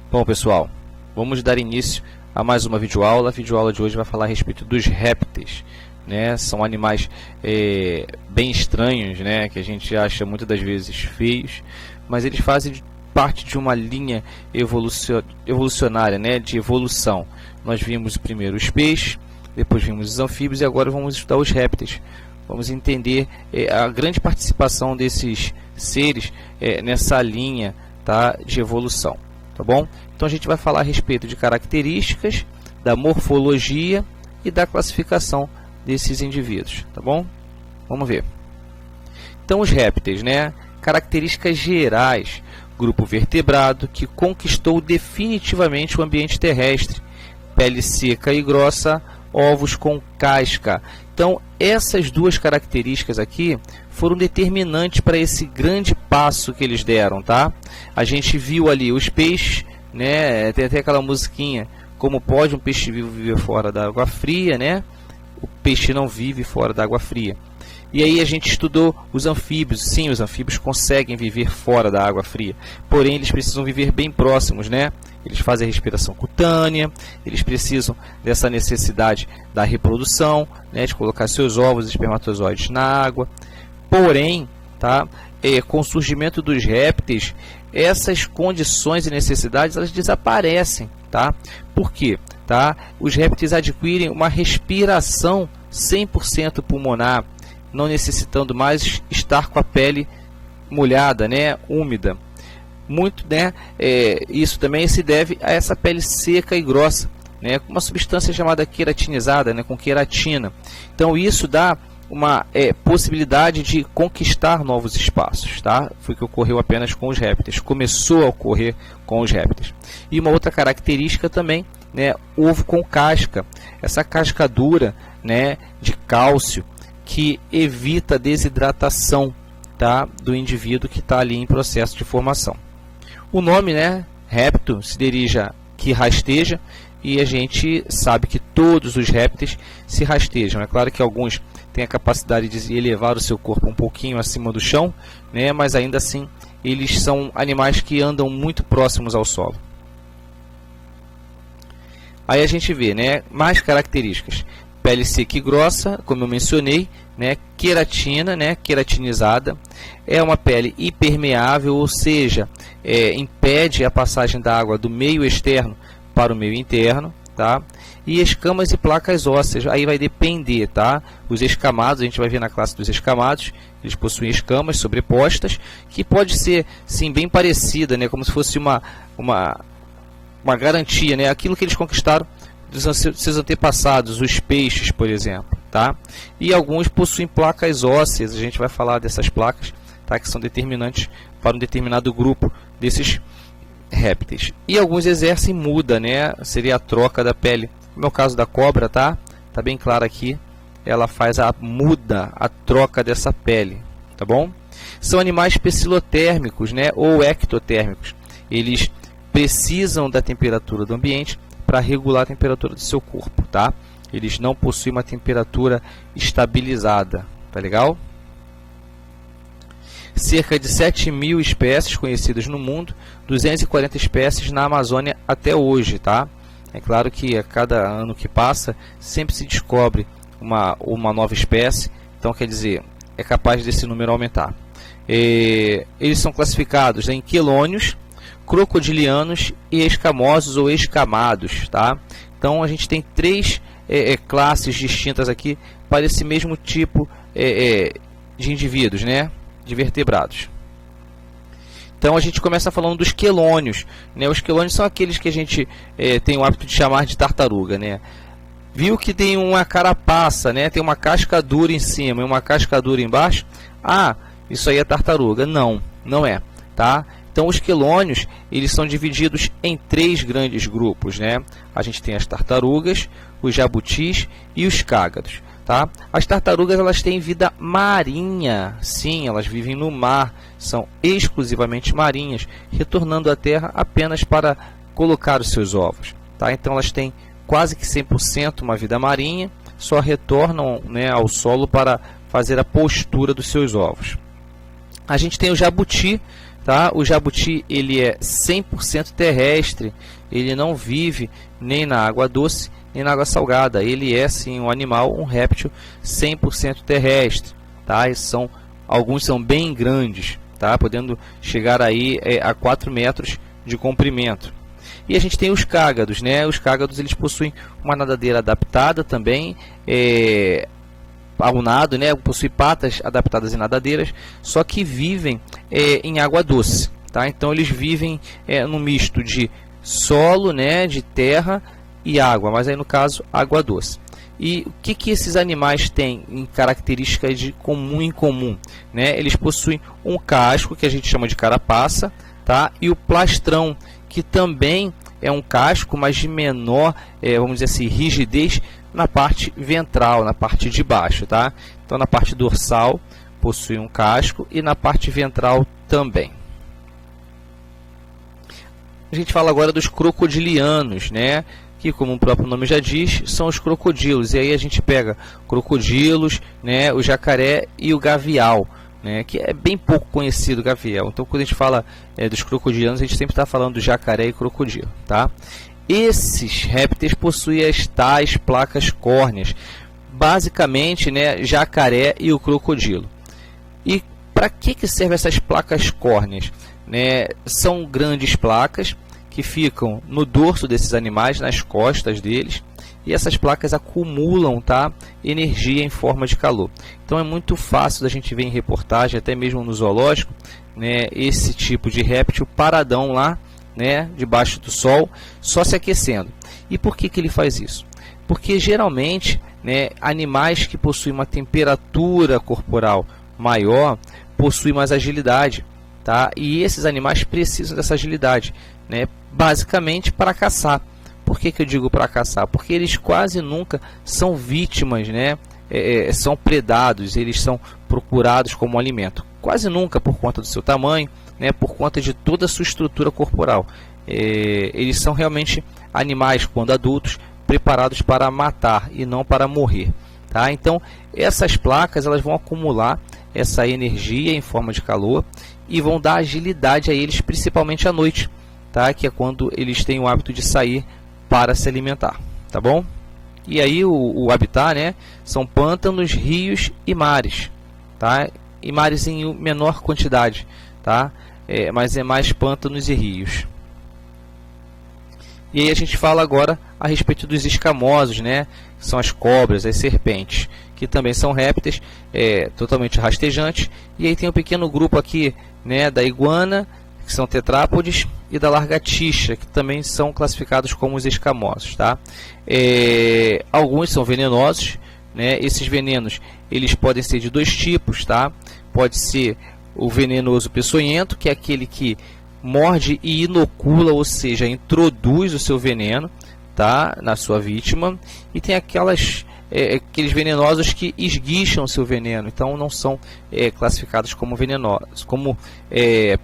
Bom, pessoal, vamos dar início a mais uma videoaula. A videoaula de hoje vai falar a respeito dos répteis, né? São animais bem estranhos, né? Que a gente acha muitas das vezes feios, mas eles fazem parte de uma linha evolucionária, né? De evolução. Nós vimos primeiro os peixes, depois vimos os anfíbios e agora vamos estudar os répteis. Vamos entender a grande participação desses seres nessa linha, tá, de evolução. Tá bom? Então a gente vai falar a respeito de características, da morfologia e da classificação desses indivíduos, tá bom? Vamos ver. Então os répteis, né? Características gerais: grupo vertebrado que conquistou definitivamente o ambiente terrestre, pele seca e grossa, ovos com casca. Então essas duas características aqui foram determinantes para esse grande passo que eles deram, tá? A gente viu ali os peixes, né? Tem até aquela musiquinha, como pode um peixe vivo viver fora da água fria, né? O peixe não vive fora da água fria. E aí a gente estudou os anfíbios. Sim, os anfíbios conseguem viver fora da água fria, porém eles precisam viver bem próximos, né? Eles fazem a respiração cutânea, eles precisam dessa necessidade da reprodução, né? De colocar seus ovos e espermatozoides na água. Porém, tá? Com o surgimento dos répteis, essas condições e necessidades elas desaparecem, tá? Por quê? Tá? Os répteis adquirem uma respiração 100% pulmonar, não necessitando mais estar com a pele molhada, né? Úmida. Muito, né? Isso também se deve a essa pele seca e grossa, né? Com uma substância chamada queratinizada, né? Com queratina. Então isso dá uma possibilidade de conquistar novos espaços, tá? Foi o que ocorreu apenas com os répteis, começou a ocorrer com os répteis. E uma outra característica também, né? Ovo com casca, essa casca dura, né? De cálcio, que evita a desidratação, tá? Do indivíduo que está ali em processo de formação. O nome, né? Réptil se dirige a que rasteja, e a gente sabe que todos os répteis se rastejam. É claro que alguns têm a capacidade de elevar o seu corpo um pouquinho acima do chão, né? Mas ainda assim eles são animais que andam muito próximos ao solo. Aí a gente vê, né, mais características: pele seca e grossa, como eu mencionei, né, queratina, né, queratinizada, é uma pele hipermeável, ou seja, impede a passagem da água do meio externo para o meio interno, tá? E escamas e placas ósseas, aí vai depender, tá? Os escamados, a gente vai ver na classe dos escamados, eles possuem escamas sobrepostas, que pode ser, sim, bem parecida, né? Como se fosse uma garantia, né? Aquilo que eles conquistaram dos seus antepassados, os peixes, por exemplo, tá? E alguns possuem placas ósseas, a gente vai falar dessas placas, tá? Que são determinantes para um determinado grupo desses répteis. E alguns exercem muda, né? Seria a troca da pele. No meu caso da cobra, tá? Tá bem claro aqui. Ela faz a muda, a troca dessa pele, tá bom? São animais pecilotérmicos, né? Ou ectotérmicos. Eles precisam da temperatura do ambiente para regular a temperatura do seu corpo, tá? Eles não possuem uma temperatura estabilizada, tá legal? Cerca de 7.000 espécies conhecidas no mundo, 240 espécies na Amazônia até hoje, tá? É claro que a cada ano que passa, sempre se descobre uma nova espécie, então quer dizer, é capaz desse número aumentar. Eles são classificados em quelônios, crocodilianos e escamosos ou escamados, tá? Então a gente tem três classes distintas aqui para esse mesmo tipo de indivíduos, né? De vertebrados. Então a gente começa falando dos quelônios, né? Os quelônios são aqueles que a gente tem o hábito de chamar de tartaruga, né? Viu que tem uma carapaça, né? Tem uma casca dura em cima e uma casca dura embaixo. Ah, isso aí é tartaruga. Não, não é, tá? Então os quelônios, eles são divididos em três grandes grupos, né? A gente tem as tartarugas, os jabutis e os cágados, tá? As tartarugas, elas têm vida marinha. Sim, elas vivem no mar, são exclusivamente marinhas, retornando à terra apenas para colocar os seus ovos, tá? Então elas têm quase que 100% uma vida marinha, só retornam, né, ao solo para fazer a postura dos seus ovos. A gente tem o jabuti, tá? O jabuti ele é 100% terrestre, ele não vive nem na água doce nem na água salgada. Ele é sim um animal, um réptil 100% terrestre, tá? Alguns são bem grandes, tá? Podendo chegar aí a 4 metros de comprimento. E a gente tem os cágados, né? Os cágados eles possuem uma nadadeira adaptada também, ao nado, né? Possuem patas adaptadas em nadadeiras, só que vivem em água doce, tá? Então eles vivem no misto de solo, né? De terra e água, mas aí no caso água doce. E o que esses animais têm em características de comum em comum, né? Eles possuem um casco que a gente chama de carapaça, tá? E o plastrão, que também é um casco, mas de menor, vamos dizer assim, rigidez na parte ventral, na parte de baixo, tá? Então na parte dorsal possui um casco e na parte ventral também. A gente fala agora dos crocodilianos, né? Que, como o próprio nome já diz, são os crocodilos. E aí a gente pega crocodilos, né? O jacaré e o gavial, né, que é bem pouco conhecido o gavial. Então, quando a gente fala dos crocodilianos, a gente sempre está falando do jacaré e crocodilo, tá? Esses répteis possuem as tais placas córneas, basicamente, né, jacaré e o crocodilo. E para que servem essas placas córneas? Né, são grandes placas que ficam no dorso desses animais, nas costas deles, e essas placas acumulam, tá, energia em forma de calor. Então é muito fácil da gente ver em reportagem, até mesmo no zoológico, né, esse tipo de réptil paradão lá, né, debaixo do sol, só se aquecendo. E por que ele faz isso? Porque geralmente, né, animais que possuem uma temperatura corporal maior possuem mais agilidade, tá? E esses animais precisam dessa agilidade, né, basicamente para caçar. Por que eu digo para caçar? Porque eles quase nunca são vítimas, né? São predados, eles são procurados como alimento. Quase nunca por conta do seu tamanho, né? Por conta de toda a sua estrutura corporal. Eles são realmente animais, quando adultos, preparados para matar e não para morrer. Tá? Então, essas placas elas vão acumular essa energia em forma de calor e vão dar agilidade a eles, principalmente à noite, tá? Que é quando eles têm o hábito de sair para se alimentar, tá bom? E aí o habitat, né, são pântanos, rios e mares, tá? E mares em menor quantidade, tá? Mas é mais pântanos e rios. E aí a gente fala agora a respeito dos escamosos, né? São as cobras, as serpentes, que também são répteis, totalmente rastejantes. E aí tem um pequeno grupo aqui, né, da iguana, que são tetrápodes, e da largatixa, que também são classificados como os escamosos, tá? Alguns são venenosos, né? Esses venenos eles podem ser de dois tipos, tá? Pode ser o venenoso peçonhento, que é aquele que morde e inocula, ou seja, introduz o seu veneno, tá, na sua vítima. E tem aqueles venenosos que esguicham o seu veneno, então não são classificados como venenosos, como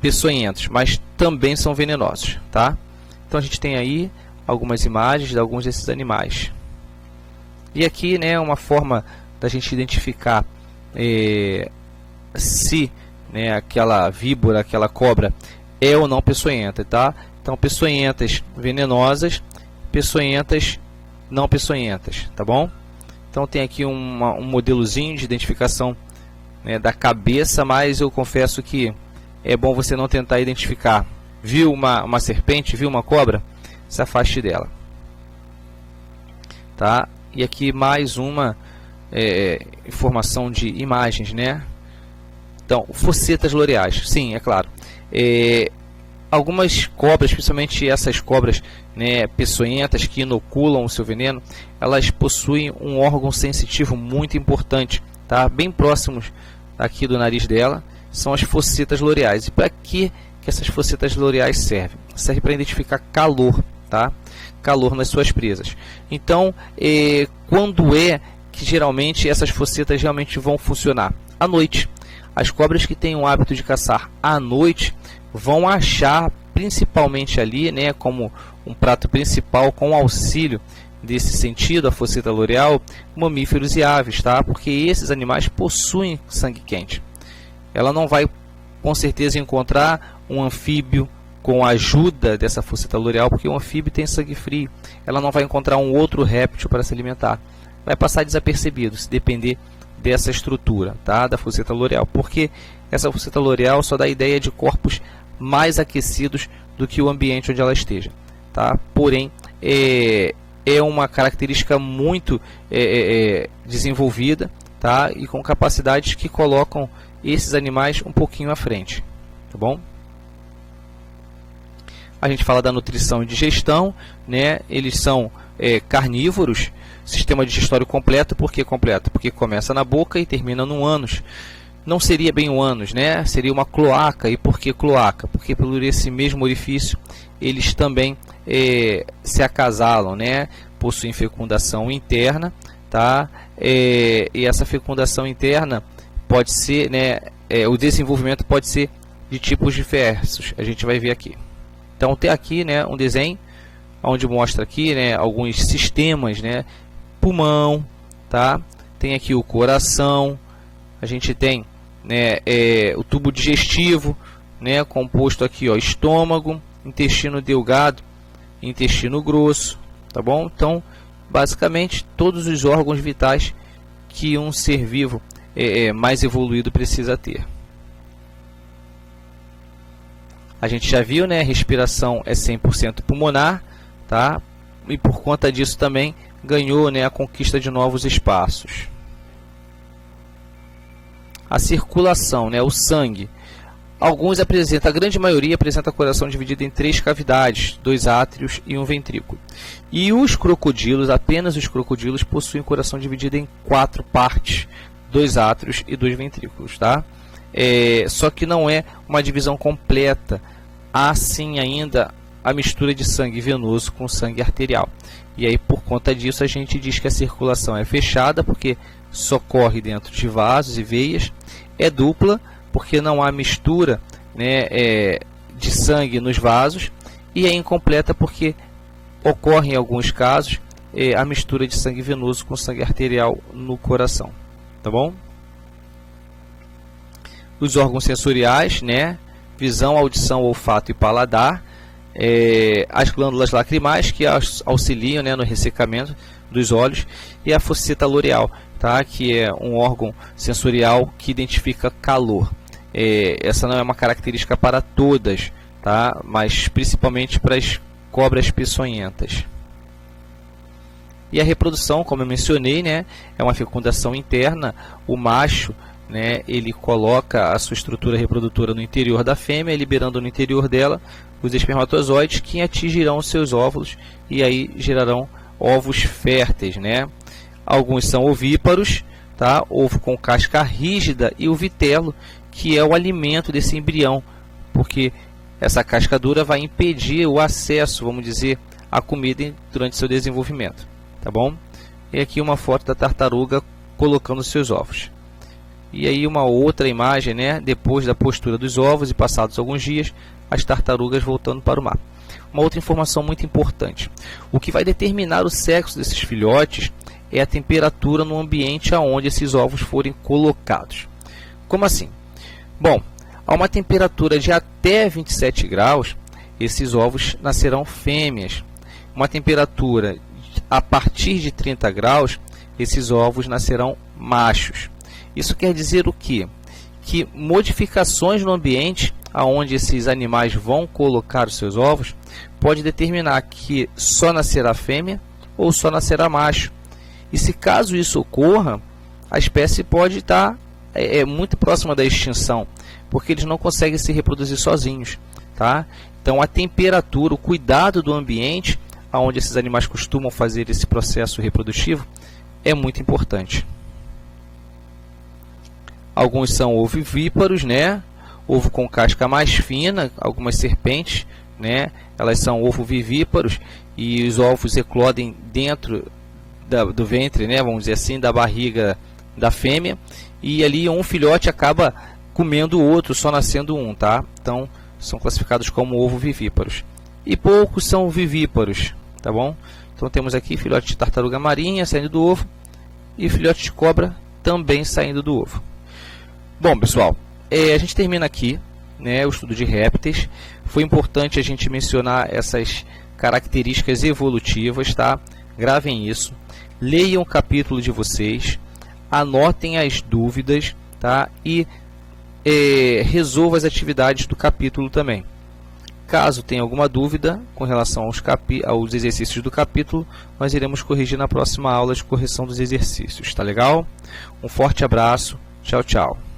peçonhentos, mas também são venenosos, tá? Então a gente tem aí algumas imagens de alguns desses animais. E aqui, né, uma forma da gente identificar se, né, aquela víbora, aquela cobra é ou não peçonhenta, tá? Então peçonhentas venenosas, peçonhentas não peçonhentas, tá bom? Então tem aqui um modelozinho de identificação, né, da cabeça, mas eu confesso que é bom você não tentar identificar. Viu uma serpente, viu uma cobra? Se afaste dela. Tá? E aqui mais uma informação de imagens, né? Então, focetas loreais. Sim, é claro. Algumas cobras, principalmente essas cobras, né, peçonhentas que inoculam o seu veneno, elas possuem um órgão sensitivo muito importante, tá? Bem próximos aqui do nariz dela, são as focetas loreais. E para que essas focetas loreais servem? Serve para identificar calor, tá? Calor nas suas presas. Então, quando que geralmente essas focetas realmente vão funcionar? À noite. As cobras que têm o hábito de caçar à noite vão achar, principalmente ali, né, como um prato principal, com auxílio desse sentido, a foceta loreal, mamíferos e aves, tá? Porque esses animais possuem sangue quente. Ela não vai, com certeza, encontrar um anfíbio com a ajuda dessa fossa loreal, porque o anfíbio tem sangue frio, ela não vai encontrar um outro réptil para se alimentar, vai passar desapercebido se depender dessa estrutura, tá? Da fossa loreal, porque essa fossa loreal só dá a ideia de corpos mais aquecidos do que o ambiente onde ela esteja, tá? Porém, é uma característica muito desenvolvida, tá? E com capacidades que colocam esses animais um pouquinho à frente, tá bom? A gente fala da nutrição e digestão, né? Eles são carnívoros, sistema digestório completo. Por que completo? Porque começa na boca e termina no ânus. Não seria bem o ânus, né? Seria uma cloaca. E por que cloaca? Porque por esse mesmo orifício eles também se acasalam, né? Possuem fecundação interna, tá? E essa fecundação interna pode ser, né? O desenvolvimento pode ser de tipos diversos. A gente vai ver aqui. Então tem aqui, né, um desenho onde mostra aqui, né, alguns sistemas, né? Pulmão, tá? Tem aqui o coração. A gente tem, né, o tubo digestivo, né, composto aqui, ó, estômago, intestino delgado, intestino grosso, tá bom? Então, basicamente, todos os órgãos vitais que um ser vivo mais evoluído precisa ter. A gente já viu, né, a respiração é 100% pulmonar, tá? E por conta disso também ganhou, né, a conquista de novos espaços. A circulação, né, o sangue. Alguns apresentam, a grande maioria apresenta coração dividido em 3 cavidades, 2 átrios e um ventrículo. E os crocodilos, apenas os crocodilos, possuem coração dividido em 4 partes, 2 átrios e 2 ventrículos, tá? Só que não é uma divisão completa. Há sim ainda a mistura de sangue venoso com sangue arterial. E aí, por conta disso, a gente diz que a circulação é fechada, porque só corre dentro de vasos e veias. É dupla, porque não há mistura, né, de sangue nos vasos. E é incompleta, porque ocorre em alguns casos a mistura de sangue venoso com sangue arterial no coração. Tá bom? Os órgãos sensoriais, né? Visão, audição, olfato e paladar. As glândulas lacrimais, que auxiliam, né, no ressecamento dos olhos. E a fossa loreal, tá? Que é um órgão sensorial que identifica calor. Essa não é uma característica para todas, tá? Mas principalmente para as cobras peçonhentas. E a reprodução, como eu mencionei, né, é uma fecundação interna. O macho, né, ele coloca a sua estrutura reprodutora no interior da fêmea, liberando no interior dela os espermatozoides que atingirão os seus óvulos e aí gerarão ovos férteis, né? Alguns são ovíparos, tá? Ovo com casca rígida, e o vitelo, que é o alimento desse embrião, porque essa casca dura vai impedir o acesso, vamos dizer, à comida durante seu desenvolvimento, tá bom? E aqui uma foto da tartaruga colocando seus ovos. E aí uma outra imagem, né, depois da postura dos ovos e passados alguns dias, as tartarugas voltando para o mar. Uma outra informação muito importante: o que vai determinar o sexo desses filhotes é a temperatura no ambiente aonde esses ovos forem colocados. Como assim? Bom, a uma temperatura de até 27 graus, esses ovos nascerão fêmeas. Uma temperatura a partir de 30 graus, esses ovos nascerão machos. Isso quer dizer o quê? Que modificações no ambiente aonde esses animais vão colocar os seus ovos pode determinar que só nascerá fêmea ou só nascerá macho. E se caso isso ocorra, a espécie pode estar muito próxima da extinção, porque eles não conseguem se reproduzir sozinhos, tá? Então a temperatura, o cuidado do ambiente aonde esses animais costumam fazer esse processo reprodutivo é muito importante. Alguns são ovivíparos, né? Ovo com casca mais fina. Algumas serpentes, né, elas são ovovivíparos e os ovos eclodem dentro do ventre, né, vamos dizer assim, da barriga da fêmea, e ali um filhote acaba comendo o outro, só nascendo um, tá? Então são classificados como ovovivíparos. E poucos são vivíparos, tá bom? Então temos aqui filhote de tartaruga marinha saindo do ovo e filhote de cobra também saindo do ovo. Bom, pessoal, a gente termina aqui, né, o estudo de répteis. Foi importante a gente mencionar essas características evolutivas, tá? Gravem isso, leiam o capítulo de vocês, anotem as dúvidas, tá? E resolvam as atividades do capítulo também. Caso tenha alguma dúvida com relação aos exercícios do capítulo, nós iremos corrigir na próxima aula de correção dos exercícios, tá legal? Um forte abraço, tchau, tchau.